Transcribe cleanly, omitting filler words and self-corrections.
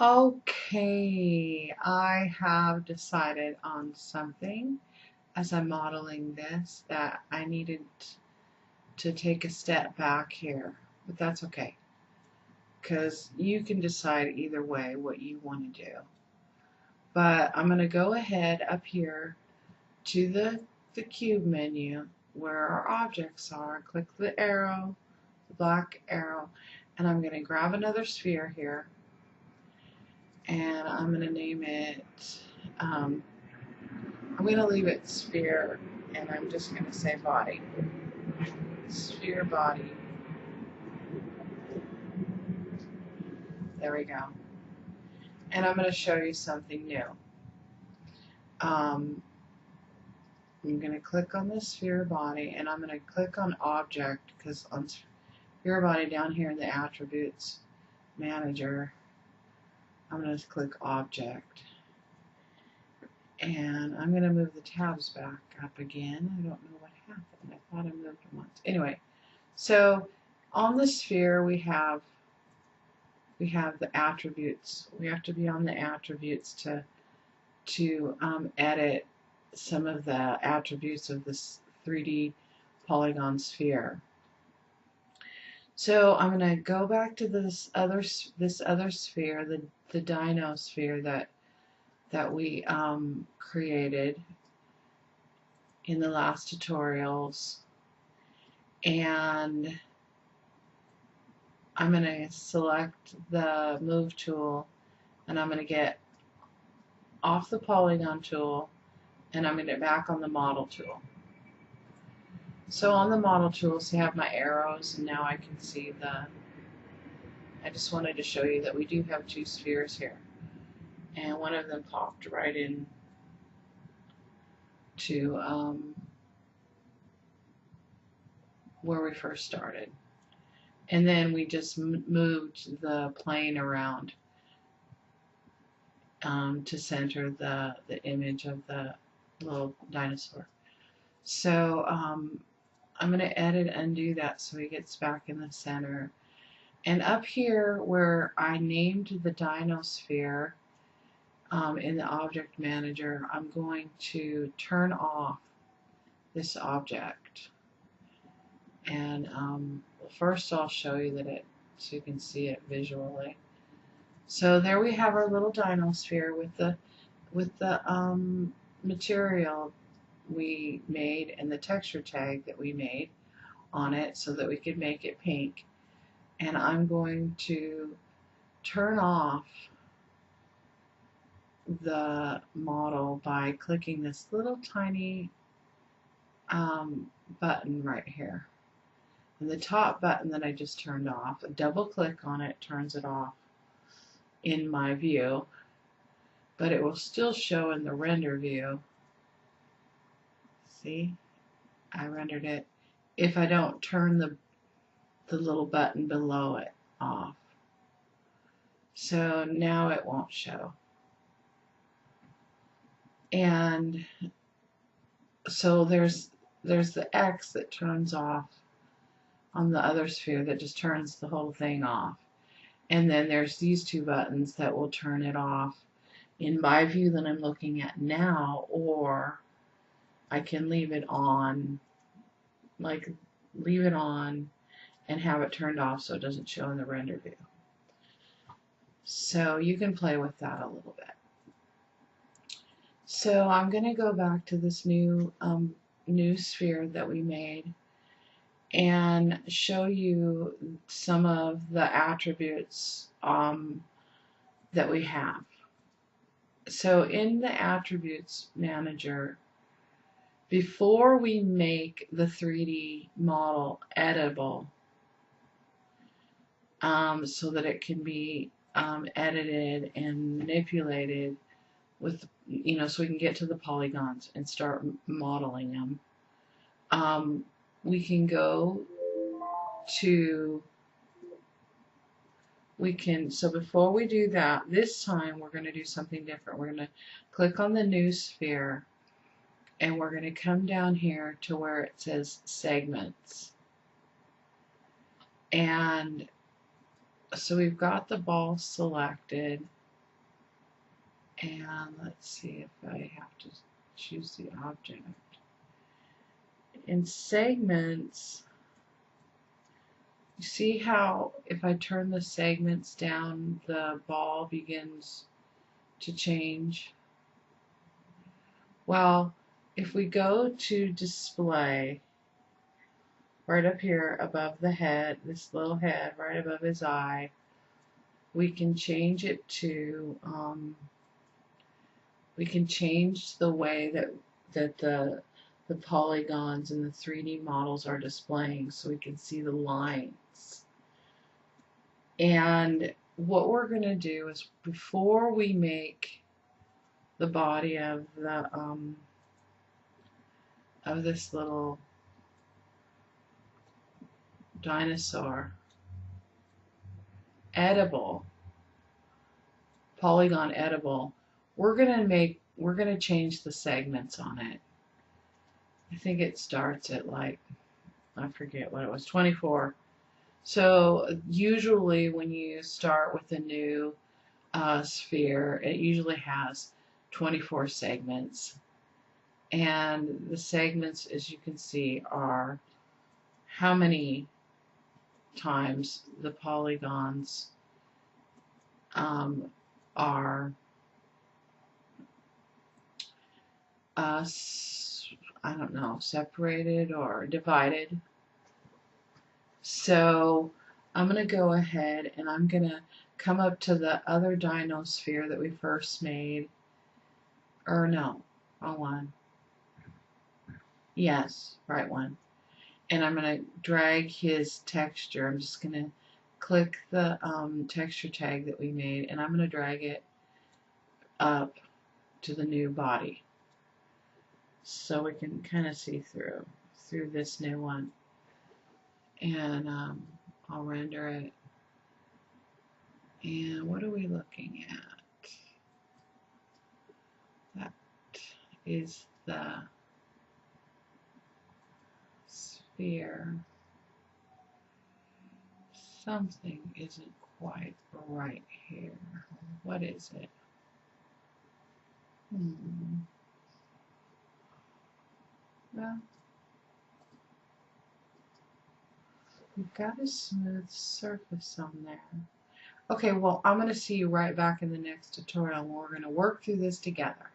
Okay, I have decided on something as I'm modeling this that I needed to take a step back here, but that's okay because you can decide either way what you want to do. But I'm going to go ahead up here to the cube menu where our objects are, click the arrow, the black arrow, and I'm going to grab another sphere here and I'm going to name it um, I'm going to leave it sphere, and I'm just going to say body. Sphere body. There we go. And I'm going to show you something new. I'm going to click on the sphere body, and I'm going to click on object, because on sphere body down here in the attributes manager, I'm going to click object. And I'm going to move the tabs back up again. I don't know what happened. I thought I moved them once. Anyway, so on the sphere we have the attributes. We have to be on the attributes to edit some of the attributes of this 3D polygon sphere. So I'm going to go back to this other sphere, the Dino sphere that we created in the last tutorials, and I'm going to select the move tool, and I'm going to get off the polygon tool, and I'm going to get back on the model tool. So on the model tools you have my arrows, and now I can see I just wanted to show you that we do have two spheres here, and one of them popped right in to where we first started. And then we just moved the plane around to center the image of the little dinosaur. So I'm going to edit and undo that so he gets back in the center. And up here where I named the Dino sphere in the object manager, I'm going to turn off this object. And first I'll show you so you can see it visually. So there we have our little Dino sphere with the material we made and the texture tag that we made on it so that we could make it pink. And I'm going to turn off the model by clicking this little tiny button right here. And the top button that I just turned off, a double click on it turns it off in my view, but it will still show in the render view. See, I rendered it if I don't turn the little button below it off. So now it won't show. And so there's the X that turns off on the other sphere that just turns the whole thing off. And then there's these two buttons that will turn it off in my view that I'm looking at now, or I can leave it on, leave it on and have it turned off so it doesn't show in the render view. So you can play with that a little bit. So I'm going to go back to this new sphere that we made and show you some of the attributes that we have. So in the attributes manager, before we make the 3D model editable so that it can be edited and manipulated with, so we can get to the polygons and start modeling them, we can go to, so before we do that, this time we're going to do something different. We're going to click on the new sphere, and we're going to come down here to where it says segments. And so we've got the ball selected, And let's see if I have to choose the object. In segments, you see how if I turn the segments down, the ball begins to change? Well, if we go to display, right up here above the head, this little head right above his eye, we can change it to, we can change the way that the polygons and the 3D models are displaying so we can see the lines. And what we're going to do is before we make the body of this little dinosaur edible, polygon edible, we're gonna change the segments on it. I think it starts at like, I forget what it was, 24. So usually when you start with a new sphere, it usually has 24 segments. And the segments, as you can see, are how many times the polygons are I don't know, separated or divided. So I'm going to go ahead and I'm going to come up to the other dino sphere that we first made. Or no, wrong one. Yes, right one. And I'm going to drag his texture. I'm just going to click the texture tag that we made, and I'm going to drag it up to the new body so we can kind of see through this new one. And I'll render it. And what are we looking at? That is the sphere. Something isn't quite right here. What is it? Well, we've got a smooth surface on there. Okay, well, I'm going to see you right back in the next tutorial, and we're going to work through this together.